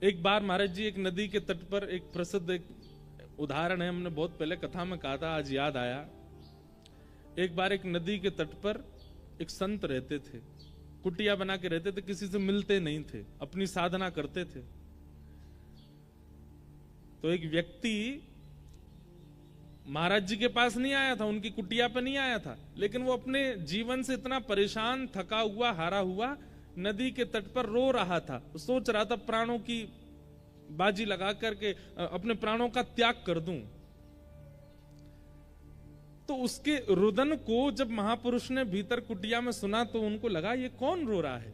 एक बार महाराज जी एक नदी के तट पर, एक प्रसिद्ध एक उदाहरण है, हमने बहुत पहले कथा में कहा था, आज याद आया। एक बार एक नदी के तट पर एक संत रहते थे, कुटिया बना के रहते थे, किसी से मिलते नहीं थे, अपनी साधना करते थे। तो एक व्यक्ति महाराज जी के पास नहीं आया था, उनकी कुटिया पे नहीं आया था, लेकिन वो अपने जीवन से इतना परेशान, थका हुआ, हारा हुआ नदी के तट पर रो रहा था। सोच रहा था प्राणों की बाजी लगा करके अपने प्राणों का त्याग कर दूं। तो उसके रुदन को जब महापुरुष ने भीतर कुटिया में सुना तो उनको लगा ये कौन रो रहा है।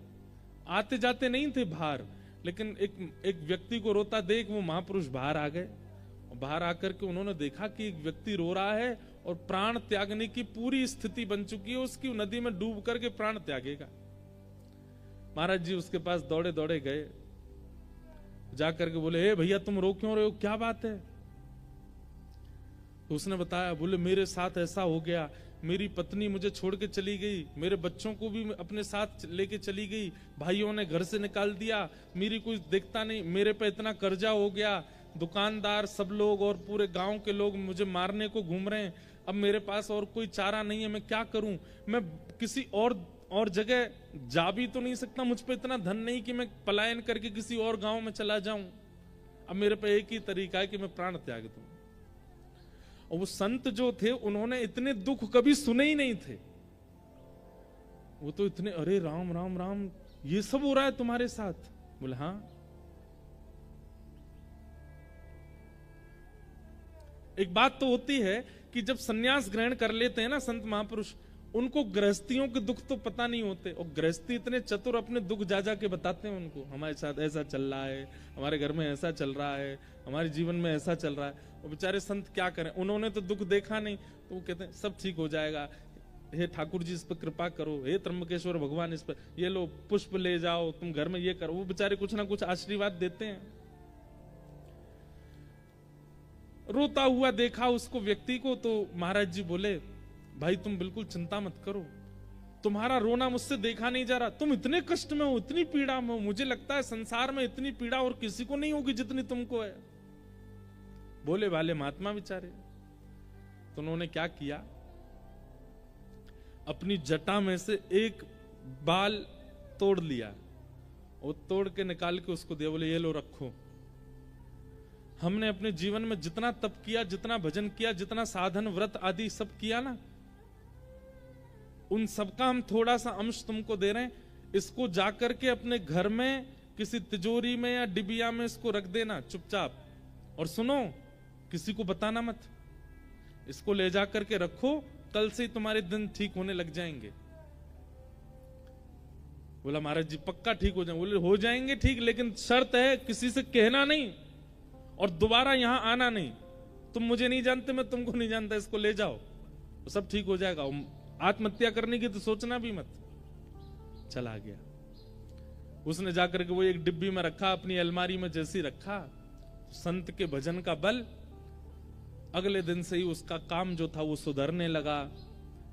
आते जाते नहीं थे बाहर, लेकिन एक व्यक्ति को रोता देख वो महापुरुष बाहर आ गए। बाहर आकर के उन्होंने देखा कि एक व्यक्ति रो रहा है और प्राण त्यागने की पूरी स्थिति बन चुकी है उसकी, नदी में डूब करके प्राण त्यागेगा। महाराज जी उसके पास दौड़े दौड़े गए, जाकर के बोले, हे भैया तुम रो क्यों रहे हो, क्या बात है। तो उसने बताया, बोले मेरे साथ ऐसा हो गया, मेरी पत्नी मुझे छोड़ के चली गई, मेरे बच्चों को भी अपने साथ लेके चली गई, भाइयों ने घर से निकाल दिया, मेरी कोई देखता नहीं, मेरे पे इतना कर्जा हो गया, दुकानदार सब लोग और पूरे गांव के लोग मुझे मारने को घूम रहे हैं, अब मेरे पास और कोई चारा नहीं है, मैं क्या करूं। मैं किसी और जगह जा भी तो नहीं सकता, मुझ पे इतना धन नहीं कि मैं पलायन करके किसी और गांव में चला जाऊं। अब मेरे पे एक ही तरीका है कि मैं प्राण त्याग दूं। और वो संत जो थे उन्होंने इतने दुख कभी सुने ही नहीं थे। वो तो इतने, अरे राम राम राम, ये सब हो रहा है तुम्हारे साथ। बोले हाँ। एक बात तो होती है कि जब सन्यास ग्रहण कर लेते हैं ना संत महापुरुष, उनको गृहस्थियों के दुख तो पता नहीं होते, और गृहस्थी इतने चतुर अपने दुख जा जा के बताते हैं उनको, हमारे साथ ऐसा चल रहा है, हमारे घर में ऐसा चल रहा है, हमारे जीवन में ऐसा चल रहा है। और बेचारे संत क्या करें, उन्होंने तो दुख देखा नहीं, तो वो कहते हैं सब ठीक हो जाएगा, हे ठाकुर जी इस पर कृपा करो, हे त्र्यंबकेश्वर भगवान इस पर, ये लो पुष्प ले जाओ, तुम घर में ये करो। वो बेचारे कुछ ना कुछ आशीर्वाद देते हैं। रोता हुआ देखा उसको व्यक्ति को, तो महाराज जी बोले, भाई तुम बिल्कुल चिंता मत करो, तुम्हारा रोना मुझसे देखा नहीं जा रहा, तुम इतने कष्ट में हो, इतनी पीड़ा में हो, मुझे लगता है संसार में इतनी पीड़ा और किसी को नहीं होगी जितनी तुमको है। बोले वाले महात्मा बेचारे। तो उन्होंने क्या किया, अपनी जटा में से एक बाल तोड़ लिया और तोड़ के निकाल के उसको दिया, बोले ये लो रखो। हमने अपने जीवन में जितना तप किया, जितना भजन किया, जितना साधन व्रत आदि सब किया ना, उन सबका हम थोड़ा सा अंश तुमको दे रहे हैं, इसको जाकर के अपने घर में किसी तिजोरी में या डिबिया में इसको रख देना चुपचाप, और सुनो किसी को बताना मत, इसको ले जाकर के रखो, कल से तुम्हारे दिन ठीक होने लग जाएंगे। बोला महाराज जी पक्का ठीक हो जाएंगे। बोले हो जाएंगे ठीक, लेकिन शर्त है किसी से कहना नहीं और दोबारा यहां आना नहीं, तुम मुझे नहीं जानते, मैं तुमको नहीं जानता, इसको ले जाओ तो सब ठीक हो जाएगा। आत्महत्या करने की तो सोचना भी मत। चला गया। उसने जाकर के वो एक डिब्बी में रखा, अपनी अलमारी में जैसी रखा, संत के भजन का बल, अगले दिन से ही उसका काम जो था वो सुधरने लगा।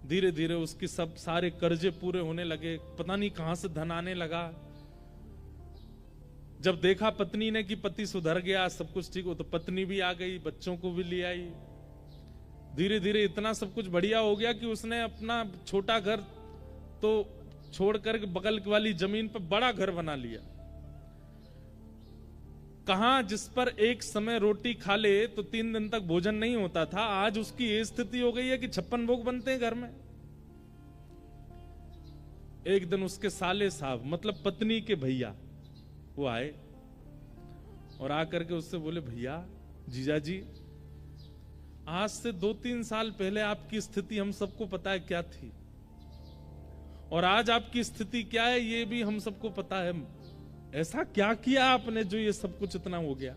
धीरे धीरे उसकी सब सारे कर्जे पूरे होने लगे, पता नहीं कहां से धन आने लगा। जब देखा पत्नी ने कि पति सुधर गया, सब कुछ ठीक हो, तो पत्नी भी आ गई, बच्चों को भी ले आई। धीरे धीरे इतना सब कुछ बढ़िया हो गया कि उसने अपना छोटा घर तो छोड़कर बगल वाली जमीन पर बड़ा घर बना लिया। कहां जिस पर एक समय रोटी खा ले तो 3 दिन तक भोजन नहीं होता था, आज उसकी ये स्थिति हो गई है कि 56 भोग बनते हैं घर में। एक दिन उसके साले साहब, मतलब पत्नी के भैया, वो आए और आकर के उससे बोले, भैया जीजा जी, आज से 2-3 साल पहले आपकी स्थिति हम सबको पता है क्या थी, और आज आपकी स्थिति क्या है ये भी हम सबको पता है। ऐसा क्या किया आपने जो ये सब कुछ इतना हो गया।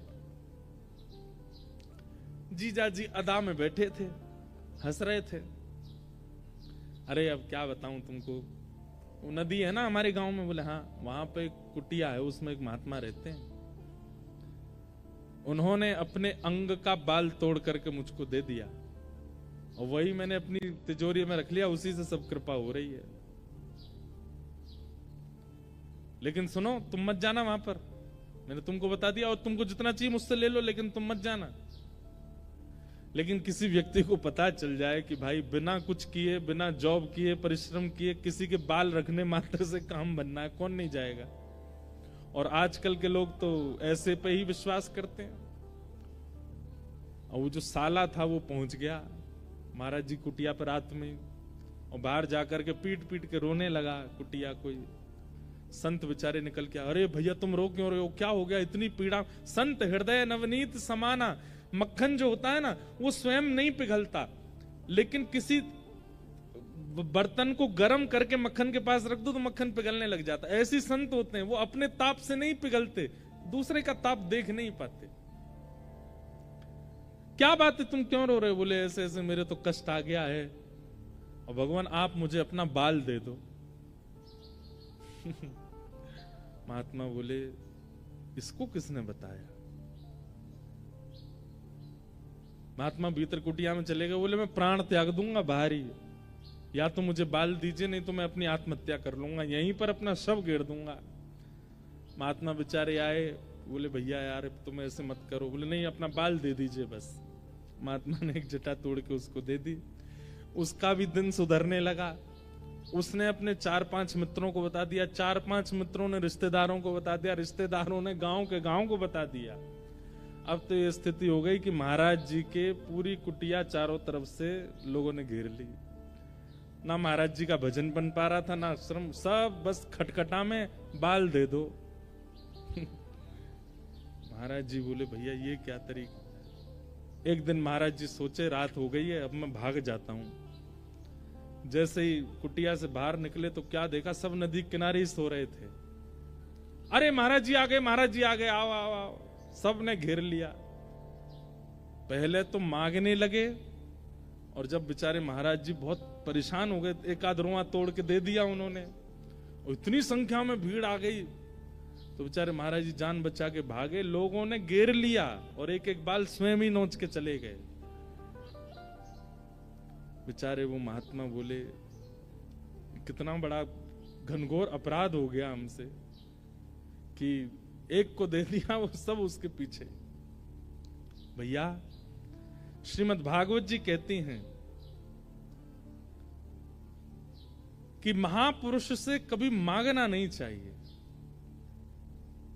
जीजा जी अदा में बैठे थे, हंस रहे थे। अरे अब क्या बताऊं तुमको, वो नदी है ना हमारे गांव में। बोले हाँ, वहां पे एक कुटिया है, उसमें एक महात्मा रहते हैं, उन्होंने अपने अंग का बाल तोड़ करके मुझको दे दिया, और वही मैंने अपनी तिजोरी में रख लिया, उसी से सब कृपा हो रही है। लेकिन सुनो, तुम मत जाना वहां पर, मैंने तुमको बता दिया, और तुमको जितना चाहिए मुझसे ले लो, लेकिन तुम मत जाना। लेकिन किसी व्यक्ति को पता चल जाए कि भाई बिना कुछ किए, बिना जॉब किए, परिश्रम किए, किसी के बाल रखने मात्र से काम बनना है, कौन नहीं जाएगा। और आजकल के लोग तो ऐसे पे ही विश्वास करते हैं। और वो जो साला था वो पहुंच गया महाराज जी कुटिया पर रात में, और बाहर जाकर के पीट पीट के रोने लगा कुटिया। कोई संत बेचारे निकल के, अरे भैया तुम रो क्यों रहे हो, क्या हो गया, इतनी पीड़ा। संत हृदय नवनीत समाना, मक्खन जो होता है ना वो स्वयं नहीं पिघलता, लेकिन किसी बर्तन को गर्म करके मक्खन के पास रख दो तो मक्खन पिघलने लग जाता है। ऐसे संत होते हैं, वो अपने ताप से नहीं पिघलते, दूसरे का ताप देख नहीं पाते। क्या बात है, तुम क्यों रो रहे हो? बोले ऐसे ऐसे मेरे तो कष्ट आ गया है, और भगवान आप मुझे अपना बाल दे दो। महात्मा बोले इसको किसने बताया? महात्मा भीतर कुटिया में चले गए, बोले मैं प्राण त्याग दूंगा बाहर ही, या तो मुझे बाल दीजिए, नहीं तो मैं अपनी आत्महत्या कर लूंगा, यहीं पर अपना शव घेर दूंगा। महात्मा बेचारे आए, बोले भैया यार तुम ऐसे मत करो। बोले नहीं, अपना बाल दे दीजिए बस। महात्मा ने एक जटा तोड़ के उसको दे दी। उसका भी दिन सुधरने लगा। उसने अपने 4-5 मित्रों को बता दिया, 4-5 मित्रों ने रिश्तेदारों को बता दिया, रिश्तेदारों ने गांव के गांव को बता दिया। अब तो ये स्थिति हो गई कि महाराज जी के पूरी कुटिया चारों तरफ से लोगों ने घेर ली। ना महाराज जी का भजन बन पा रहा था, ना आश्रम, सब बस खटखटा में बाल दे दो। महाराज जी बोले भैया ये क्या तरीका। एक दिन महाराज जी सोचे रात हो गई है, अब मैं भाग जाता हूं। जैसे ही कुटिया से बाहर निकले तो क्या देखा, सब नदी किनारे ही सो रहे थे। अरे महाराज जी आ गए, महाराज जी आ गए, आओ आओ आओ। सब ने घेर लिया। पहले तो मांगने लगे, और जब बेचारे महाराज जी बहुत परेशान हो गए, एक आध रुआ तोड़ के दे दिया उन्होंने, और इतनी संख्या में भीड़ आ गई तो बेचारे महाराज जी जान बचा के भागे। लोगों ने घेर लिया और एक एक बाल स्वयं ही नोच के चले गए। बेचारे वो महात्मा बोले कितना बड़ा घनघोर अपराध हो गया हमसे कि एक को दे दिया, वो सब उसके पीछे। भैया श्रीमद् भागवत जी कहती हैं कि महापुरुष से कभी मांगना नहीं चाहिए,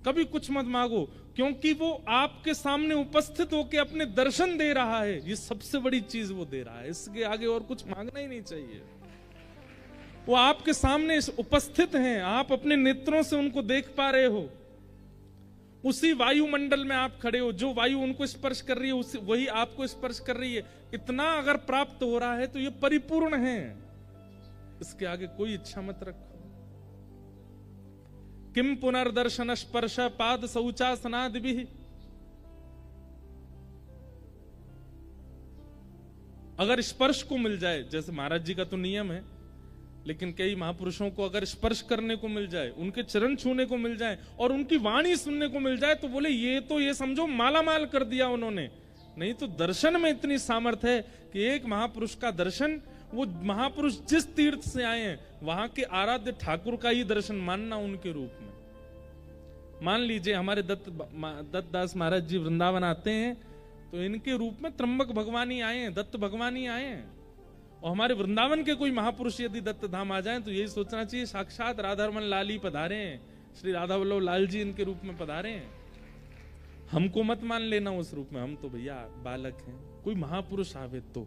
कभी कुछ मत मांगो, क्योंकि वो आपके सामने उपस्थित होकर अपने दर्शन दे रहा है। ये सबसे बड़ी चीज वो दे रहा है, इसके आगे और कुछ मांगना ही नहीं चाहिए। वो आपके सामने उपस्थित हैं, आप अपने नेत्रों से उनको देख पा रहे हो। उसी वायुमंडल में आप खड़े हो, जो वायु उनको स्पर्श कर रही है वही आपको स्पर्श कर रही है। इतना अगर प्राप्त हो रहा है तो ये परिपूर्ण है, इसके आगे कोई इच्छा मत रखो। किम पुनर्दर्शन स्पर्श पाद शौचासनादि। अगर स्पर्श को मिल जाए, जैसे महाराज जी का तो नियम है, लेकिन कई महापुरुषों को अगर स्पर्श करने को मिल जाए, उनके चरण छूने को मिल जाए और उनकी वाणी सुनने को मिल जाए, तो बोले ये समझो माला माल कर दिया उन्होंने। नहीं तो दर्शन में इतनी सामर्थ्य है कि एक महापुरुष का दर्शन, वो महापुरुष जिस तीर्थ से आए हैं वहां के आराध्य ठाकुर का ही दर्शन मानना उनके रूप में। मान लीजिए हमारे दत्त दास महाराज जी वृंदावन आते हैं तो इनके रूप में त्र्यंबक भगवान ही आए हैं, दत्त भगवान ही आए हैं। और हमारे वृंदावन के कोई महापुरुष यदि दत्त धाम आ जाएं तो यही सोचना चाहिए साक्षात राधारमन लाल ही पधारे हैं, श्री राधा वल्लभ लाल जी इनके रूप में पधारे हैं। हमको मत मान लेना उस रूप में, हम तो भैया बालक हैं। कोई महापुरुष आवे तो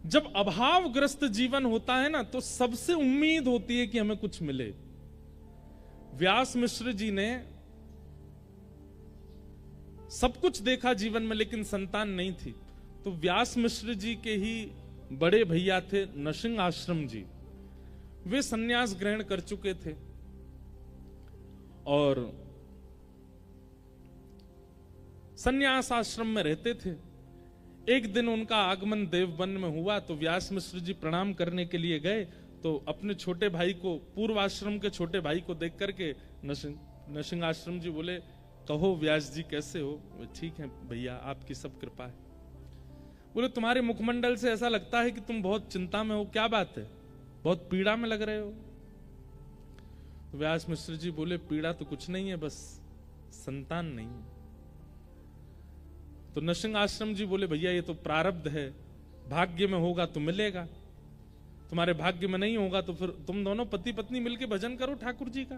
जब अभावग्रस्त जीवन होता है ना, तो सबसे उम्मीद होती है कि हमें कुछ मिले। व्यास मिश्र जी ने सब कुछ देखा जीवन में, लेकिन संतान नहीं थी। तो व्यास मिश्र जी के ही बड़े भैया थे नरसिंह आश्रम जी, वे सन्यास ग्रहण कर चुके थे और सन्यास आश्रम में रहते थे। एक दिन उनका आगमन देवबन में हुआ तो व्यास मिश्र जी प्रणाम करने के लिए गए, तो अपने छोटे भाई को, पूर्व आश्रम के छोटे भाई को देख करके नरसिंह आश्रम जी बोले, कहो व्यास जी कैसे हो? ठीक है भैया, आपकी सब कृपा है। बोले तुम्हारे मुखमंडल से ऐसा लगता है कि तुम बहुत चिंता में हो, क्या बात है, बहुत पीड़ा में लग रहे हो? तो व्यास मिश्र जी बोले पीड़ा तो कुछ नहीं है, बस संतान नहीं है। तो नरसिंह आश्रम जी बोले भैया ये तो प्रारब्ध है, भाग्य में होगा तो मिलेगा, तुम्हारे भाग्य में नहीं होगा तो फिर तुम दोनों पति पत्नी मिलके भजन करो ठाकुर जी का,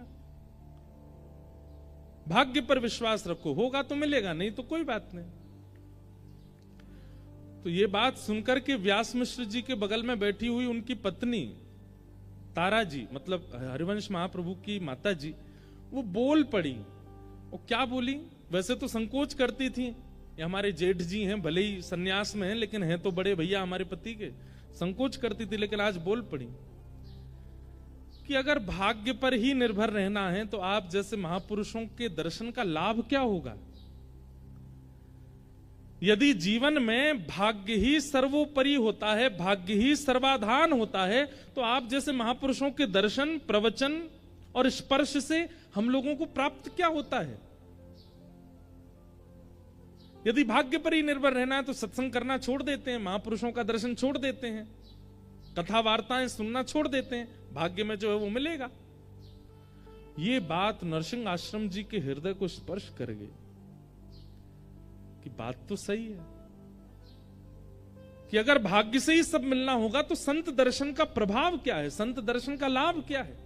भाग्य पर विश्वास रखो, होगा तो मिलेगा, नहीं तो कोई बात नहीं। तो ये बात सुनकर के व्यास मिश्र जी के बगल में बैठी हुई उनकी पत्नी तारा जी, मतलब हरिवंश महाप्रभु की माता जी, वो बोल पड़ी। वो क्या बोली? वैसे तो संकोच करती थी, ये हमारे जेठ जी हैं, भले ही सन्यास में हैं लेकिन हैं तो बड़े भैया हमारे पति के, संकोच करती थी, लेकिन आज बोल पड़ी कि अगर भाग्य पर ही निर्भर रहना है तो आप जैसे महापुरुषों के दर्शन का लाभ क्या होगा? यदि जीवन में भाग्य ही सर्वोपरि होता है, भाग्य ही सर्वाधान होता है, तो आप जैसे महापुरुषों के दर्शन, प्रवचन और स्पर्श से हम लोगों को प्राप्त क्या होता है? यदि भाग्य पर ही निर्भर रहना है तो सत्संग करना छोड़ देते हैं, महापुरुषों का दर्शन छोड़ देते हैं, कथा वार्ताएं सुनना छोड़ देते हैं, भाग्य में जो है वो मिलेगा। ये बात नरसिंह आश्रम जी के हृदय को स्पर्श कर गई कि बात तो सही है कि अगर भाग्य से ही सब मिलना होगा तो संत दर्शन का प्रभाव क्या है, संत दर्शन का लाभ क्या है?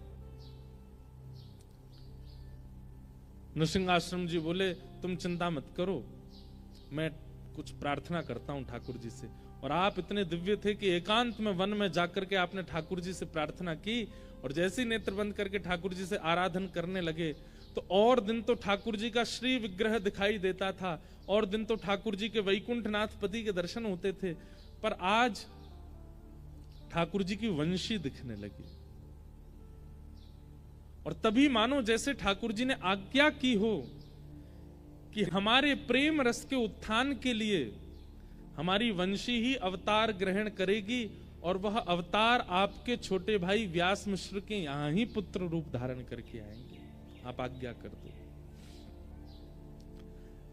नरसिंह आश्रम जी बोले तुम चिंता मत करो, मैं कुछ प्रार्थना करता हूं ठाकुर जी से। और आप इतने दिव्य थे कि एकांत में वन में जाकर के आपने ठाकुर जी से प्रार्थना की, और जैसे ही नेत्र बंद करके ठाकुर जी से आराधन करने लगे तो और दिन तो ठाकुर जी का श्री विग्रह दिखाई देता था, और दिन तो ठाकुर जी के वैकुंठनाथ पति के दर्शन होते थे, पर आज ठाकुर जी की वंशी दिखने लगी। और तभी मानो जैसे ठाकुर जी ने आज्ञा की हो कि हमारे प्रेम रस के उत्थान के लिए हमारी वंशी ही अवतार ग्रहण करेगी, और वह अवतार आपके छोटे भाई व्यास मिश्र के यहां ही पुत्र रूप धारण करके आएंगे, आप आज्ञा कर दो।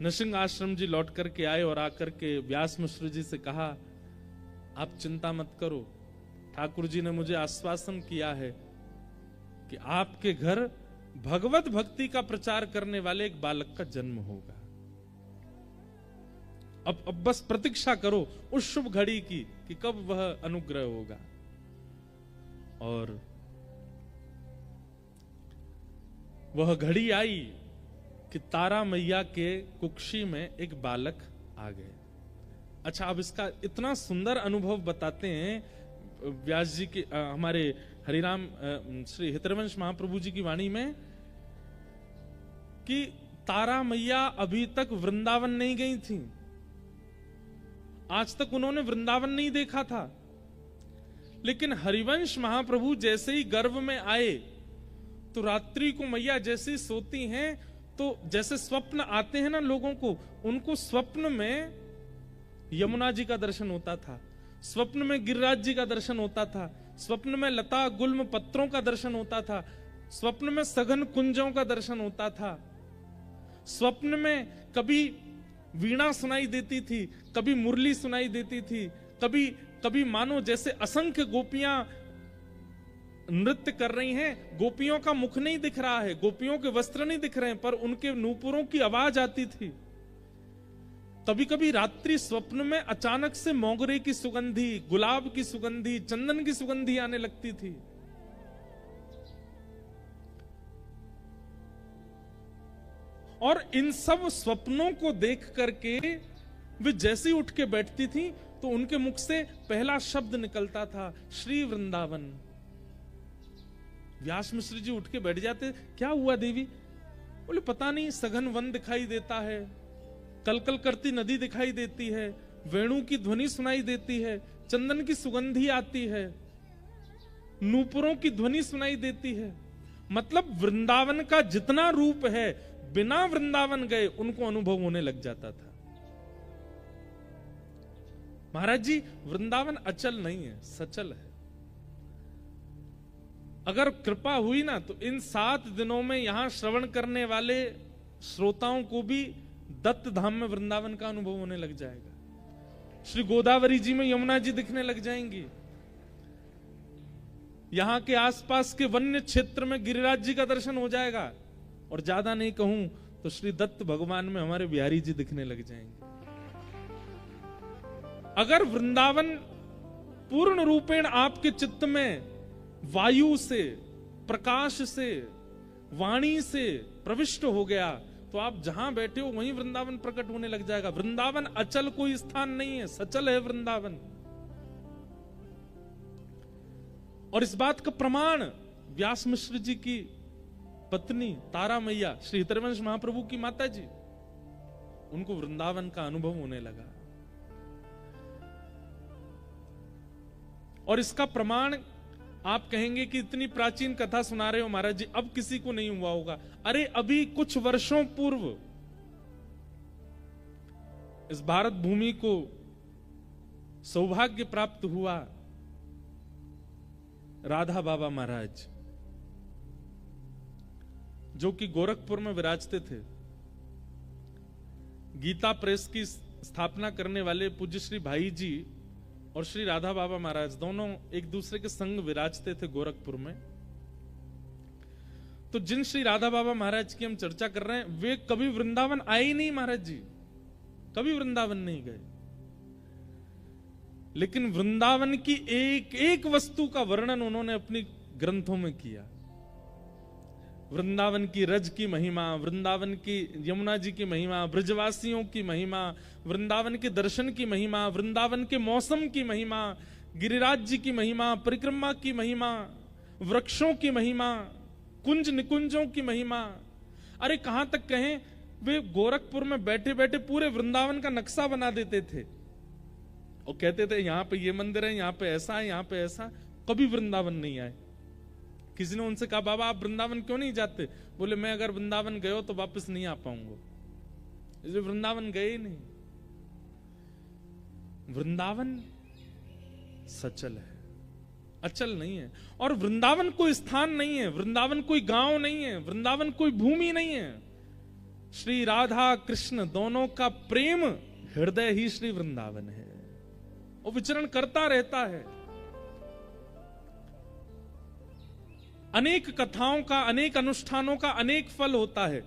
नरसिंह आश्रम जी लौट करके आए और आकर के व्यास मिश्र जी से कहा आप चिंता मत करो, ठाकुर जी ने मुझे आश्वासन किया है कि आपके घर भगवत भक्ति का प्रचार करने वाले एक बालक का जन्म होगा। अब बस प्रतीक्षा करो उस शुभ घड़ी की कि कब वह अनुग्रह होगा। और वह घड़ी आई कि तारा मैया के कुक्षी में एक बालक आ गए। अच्छा, अब इसका इतना सुंदर अनुभव बताते हैं व्यास जी के हमारे हरिराम श्री हितरवंश महाप्रभु जी की वाणी में कि तारा मैया अभी तक वृंदावन नहीं गई थी, आज तक उन्होंने वृंदावन नहीं देखा था। लेकिन हरिवंश महाप्रभु जैसे ही गर्भ में आए तो रात्रि को मैया जैसे सोती हैं तो जैसे स्वप्न आते हैं ना लोगों को, उनको स्वप्न में यमुना जी का दर्शन होता था, स्वप्न में गिरिराज जी का दर्शन होता था, स्वप्न में लता गुल्म पत्रों का दर्शन होता था, स्वप्न में सघन कुंजों का दर्शन होता था, स्वप्न में कभी वीणा सुनाई देती थी, कभी मुरली सुनाई देती थी, कभी कभी मानो जैसे असंख्य गोपियां नृत्य कर रही हैं, गोपियों का मुख नहीं दिख रहा है, गोपियों के वस्त्र नहीं दिख रहे हैं, पर उनके नूपुरों की आवाज आती थी। कभी कभी रात्रि स्वप्न में अचानक से मोगरे की सुगंधी, गुलाब की सुगंधी, चंदन की सुगंधी आने लगती थी। और इन सब स्वप्नों को देख करके वे जैसे ही उठ के बैठती थी तो उनके मुख से पहला शब्द निकलता था, श्री वृंदावन। व्यास मिश्र जी उठ के बैठ जाते, क्या हुआ देवी? बोले पता नहीं, सघन वन दिखाई देता है, कलकल करती नदी दिखाई देती है, वेणु की ध्वनि सुनाई देती है, चंदन की सुगंधी आती है, नूपुरों की ध्वनि सुनाई देती है। मतलब वृंदावन का जितना रूप है बिना वृंदावन गए उनको अनुभव होने लग जाता था। महाराज जी, वृंदावन अचल नहीं है, सचल है। अगर कृपा हुई ना तो इन 7 दिनों में यहां श्रवण करने वाले श्रोताओं को भी दत्त धाम में वृंदावन का अनुभव होने लग जाएगा। श्री गोदावरी जी में यमुना जी दिखने लग जाएंगी, यहां के आसपास के वन्य क्षेत्र में गिरिराज जी का दर्शन हो जाएगा। और ज्यादा नहीं कहूं तो श्री दत्त भगवान में हमारे बिहारी जी दिखने लग जाएंगे। अगर वृंदावन पूर्ण रूपेण आपके चित्त में वायु से, प्रकाश से, वाणी से प्रविष्ट हो गया तो आप जहां बैठे हो वहीं वृंदावन प्रकट होने लग जाएगा। वृंदावन अचल कोई स्थान नहीं है, सचल है वृंदावन। और इस बात का प्रमाण व्यास मिश्र जी की पत्नी तारा मैया, श्री हितरवंश महाप्रभु की माता जी, उनको वृंदावन का अनुभव होने लगा। और इसका प्रमाण आप कहेंगे कि इतनी प्राचीन कथा सुना रहे हो महाराज जी, अब किसी को नहीं हुआ होगा। अरे अभी कुछ वर्षों पूर्व इस भारत भूमि को सौभाग्य प्राप्त हुआ राधा बाबा महाराज, जो कि गोरखपुर में विराजते थे। गीता प्रेस की स्थापना करने वाले पूज्य श्री भाई जी और श्री राधा बाबा महाराज दोनों एक दूसरे के संग विराजते थे गोरखपुर में। तो जिन श्री राधा बाबा महाराज की हम चर्चा कर रहे हैं, वे कभी वृंदावन आए ही नहीं महाराज जी, कभी वृंदावन नहीं गए। लेकिन वृंदावन की एक एक वस्तु का वर्णन उन्होंने अपनी ग्रंथों में किया। वृंदावन की रज की महिमा, वृंदावन की यमुना जी की महिमा, ब्रजवासियों की महिमा, वृंदावन के दर्शन की महिमा, वृंदावन के मौसम की महिमा, गिरिराज जी की महिमा, परिक्रमा की महिमा, वृक्षों की महिमा, कुंज निकुंजों की महिमा। अरे कहां तक कहें, वे गोरखपुर में बैठे बैठे पूरे वृंदावन का नक्शा बना देते थे और कहते थे यहां पे ये मंदिर है, यहां पे ऐसा है, यहां पे ऐसा। कभी वृंदावन नहीं आए। किसी ने उनसे कहा बाबा आप वृंदावन क्यों नहीं जाते? बोले मैं अगर वृंदावन गए हो तो वापस नहीं आ पाऊंगा, इसलिए वृंदावन गए ही नहीं। वृंदावन सचल है, अचल नहीं है। और वृंदावन कोई स्थान नहीं है, वृंदावन कोई गांव नहीं है, वृंदावन कोई भूमि नहीं है। श्री राधा कृष्ण दोनों का प्रेम हृदय ही श्री वृंदावन है, वो विचरण करता रहता है। अनेक कथाओं का, अनेक अनुष्ठानों का अनेक फल होता है।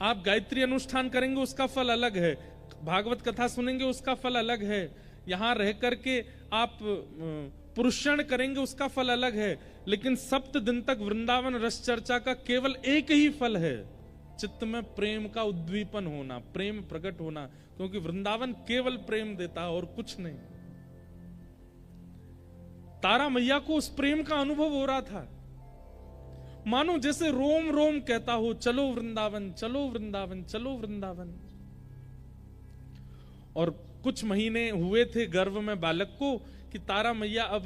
आप गायत्री अनुष्ठान करेंगे उसका फल अलग है, भागवत कथा सुनेंगे उसका फल अलग है, यहां रह करके आप पुरुषण करेंगे उसका फल अलग है। लेकिन 7 दिन तक वृंदावन रस चर्चा का केवल एक ही फल है, चित्त में प्रेम का उद्दीपन होना, प्रेम प्रकट होना। क्योंकि वृंदावन केवल प्रेम देता है और कुछ नहीं। तारा मैया को उस प्रेम का अनुभव हो रहा था, मानो जैसे रोम रोम कहता हो चलो वृंदावन, चलो वृंदावन, चलो वृंदावन। और कुछ महीने हुए थे गर्भ में बालक को कि तारा मैया अब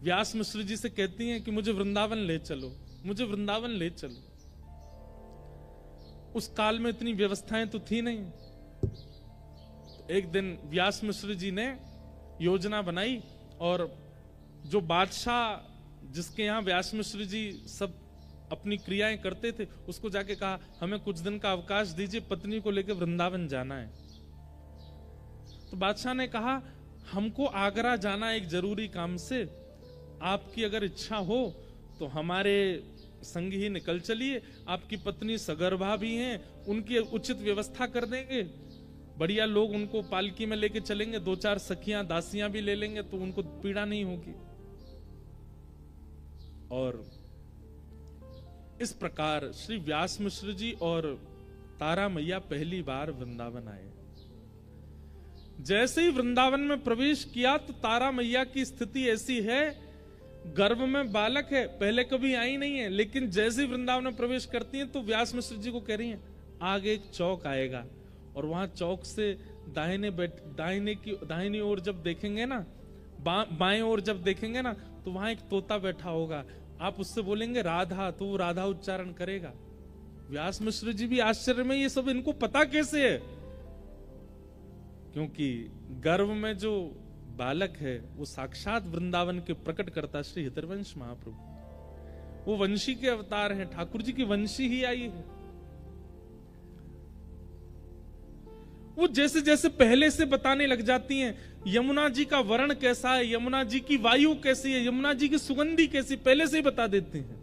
व्यास मिश्र जी से कहती हैं कि मुझे वृंदावन ले चलो, मुझे वृंदावन ले चलो। उस काल में इतनी व्यवस्थाएं तो थी नहीं। तो एक दिन व्यास मिश्र जी ने योजना बनाई और जो बादशाह जिसके यहाँ व्यास मिश्र जी सब अपनी क्रियाएं करते थे, उसको जाके कहा हमें कुछ दिन का अवकाश दीजिए, पत्नी को लेकर वृंदावन जाना है। तो बादशाह ने कहा हमको आगरा जाना एक जरूरी काम से, आपकी अगर इच्छा हो तो हमारे संग ही निकल चलिए। आपकी पत्नी सगर्भा भी हैं, उनकी उचित व्यवस्था कर देंगे, बढ़िया लोग उनको पालकी में लेके चलेंगे, 2-4 सखियां दासियां भी ले लेंगे तो उनको पीड़ा नहीं होगी। और इस प्रकार श्री व्यास मिश्र जी और तारा मैया पहली बार वृंदावन आए। जैसे ही वृंदावन में प्रवेश किया तो तारा मैया की स्थिति ऐसी है, गर्भ में बालक है, पहले कभी आई नहीं है, लेकिन जैसे ही वृंदावन में प्रवेश करती हैं तो व्यास मिश्र जी को कह रही हैं आगे एक चौक आएगा और वहां चौक से दाहिनी ओर जब देखेंगे ना, बाएं ओर जब देखेंगे ना तो वहां एक तोता बैठा होगा, आप उससे बोलेंगे राधा, तो वो राधा उच्चारण करेगा। व्यास मिश्र जी भी आश्चर्य में, ये सब इनको पता कैसे है? क्योंकि गर्भ में जो बालक है वो साक्षात वृंदावन के प्रकट करता श्री हितरवंश महाप्रभु, वो वंशी के अवतार हैं, ठाकुर जी की वंशी ही आई है। वो जैसे जैसे पहले से बताने लग जाती हैं, यमुना जी का वर्ण कैसा है, यमुना जी की वायु कैसी है, यमुना जी की सुगंधी कैसी, पहले से ही बता देते हैं।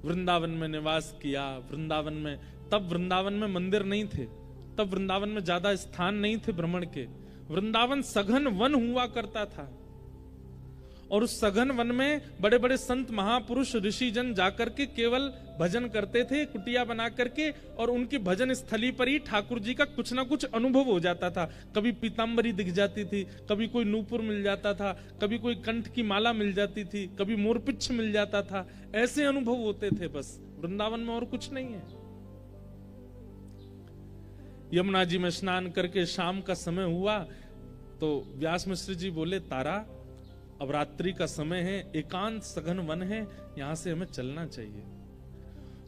वृंदावन में निवास किया, वृंदावन में, तब वृंदावन में मंदिर नहीं थे, तब वृंदावन में ज्यादा स्थान नहीं थे भ्रमण के। वृंदावन सघन वन हुआ करता था, और उस सघन वन में बड़े बड़े संत महापुरुष ऋषिजन जाकर के केवल भजन करते थे, कुटिया बना करके, और उनकी भजन स्थली पर ही ठाकुर जी का कुछ ना कुछ अनुभव हो जाता था। कभी पीताम्बरी दिख जाती थी, कभी कोई नूपुर मिल जाता था, कभी कोई कंठ की माला मिल जाती थी, कभी मोरपिच्छ मिल जाता था। ऐसे अनुभव होते थे बस वृंदावन में, और कुछ नहीं है। यमुना जी में स्नान करके शाम का समय हुआ तो व्यास मिश्र जी बोले, तारा अब रात्रि का समय है, एकांत सघन वन है, यहां से हमें चलना चाहिए।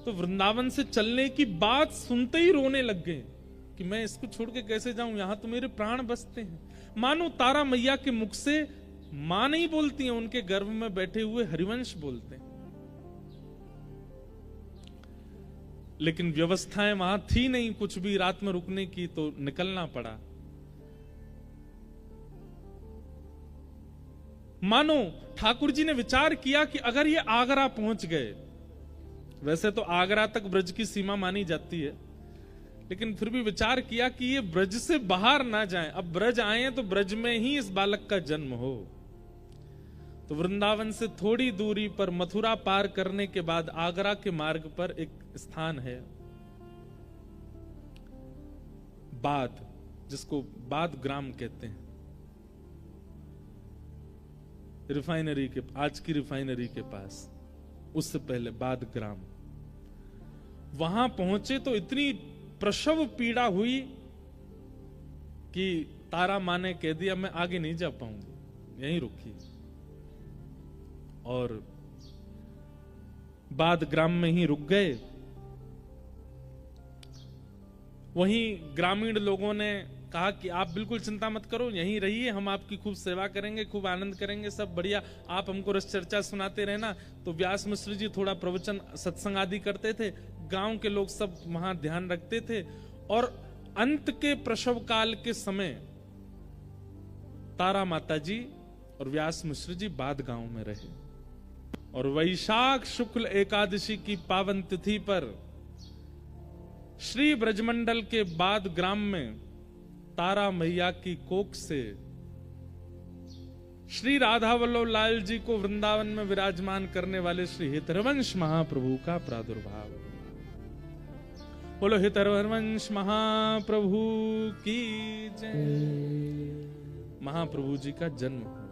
तो वृंदावन से चलने की बात सुनते ही रोने लग गए कि मैं इसको छोड़ के कैसे जाऊं, यहां तो मेरे प्राण बसते हैं। मानो तारा मैया के मुख से मां नहीं बोलती हैं, उनके गर्भ में बैठे हुए हरिवंश बोलते हैं। लेकिन व्यवस्थाएं वहां थी नहीं कुछ भी रात में रुकने की, तो निकलना पड़ा। मानो ठाकुर जी ने विचार किया कि अगर ये आगरा पहुंच गए, वैसे तो आगरा तक ब्रज की सीमा मानी जाती है, लेकिन फिर भी विचार किया कि ये ब्रज से बाहर ना जाएं, अब ब्रज आए तो ब्रज में ही इस बालक का जन्म हो। तो वृंदावन से थोड़ी दूरी पर मथुरा पार करने के बाद आगरा के मार्ग पर एक स्थान है बाद, जिसको बाद ग्राम कहते हैं। रिफाइनरी के, आज की रिफाइनरी के पास, उससे पहले बाद ग्राम। वहां पहुंचे तो इतनी प्रसव पीड़ा हुई कि तारा माँ ने कह दिया मैं आगे नहीं जा पाऊंगी, यहीं रुकी। और बाद ग्राम में ही रुक गए। वहीं ग्रामीण लोगों ने कहा कि आप बिल्कुल चिंता मत करो, यहीं रहिए, हम आपकी खूब सेवा करेंगे, खूब आनंद करेंगे, सब बढ़िया, आप हमको रस चर्चा सुनाते रहना। तो व्यास मिश्र जी थोड़ा प्रवचन सत्संग आदि करते थे, गांव के लोग सब वहां ध्यान रखते थे। और अंत के प्रसव काल के समय तारा माता जी और व्यास मिश्र जी बाद गांव में रहे। और वैशाख शुक्ल एकादशी की पावन तिथि पर श्री ब्रजमंडल के बाद ग्राम में तारा मैया की कोख से श्री राधा वल्लभ लाल जी को वृंदावन में विराजमान करने वाले श्री हितरवंश महाप्रभु का प्रादुर्भाव। बोलो हितरवंश महाप्रभु की जय। महाप्रभु जी का जन्म हुआ।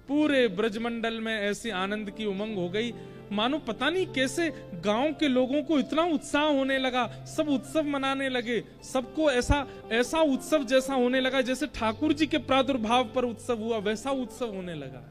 पूरे ब्रजमंडल में ऐसी आनंद की उमंग हो गई, मानो पता नहीं कैसे गांव के लोगों को इतना उत्साह होने लगा, सब उत्सव मनाने लगे, सबको ऐसा उत्सव जैसा होने लगा जैसे ठाकुर जी के प्रादुर्भाव पर उत्सव हुआ, वैसा उत्सव होने लगा।